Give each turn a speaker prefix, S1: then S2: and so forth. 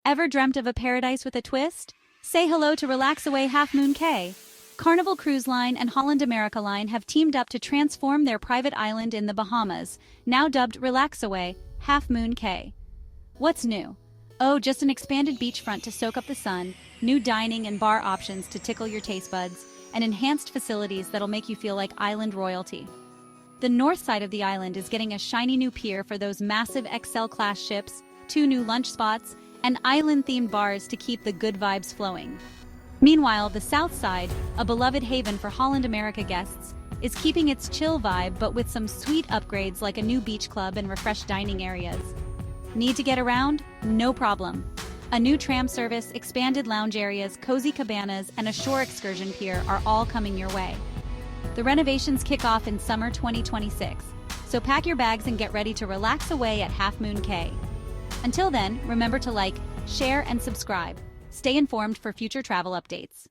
S1: Ever dreamt of a paradise with a twist? Say hello to Relaxaway Half Moon Cay. Carnival Cruise Line and Holland America Line have teamed up to transform their private island in the Bahamas, now dubbed Relaxaway Half Moon Cay. What's new? Oh, just an expanded beachfront to soak up the sun, new dining and bar options to tickle your taste buds, and enhanced facilities that'll make you feel like island royalty. The north side of the island is getting a shiny new pier for those massive XL-class ships, 2 new lunch spots, and island-themed bars to keep the good vibes flowing. Meanwhile, the south side, a beloved haven for Holland America guests, is keeping its chill vibe but with some sweet upgrades like a new beach club and refreshed dining areas. Need to get around? No problem. A new tram service, expanded lounge areas, cozy cabanas, and a shore excursion pier are all coming your way. The renovations kick off in summer 2026, so pack your bags and get ready to relax away at Half Moon Cay. Until then, remember to like, share, and subscribe. Stay informed for future travel updates.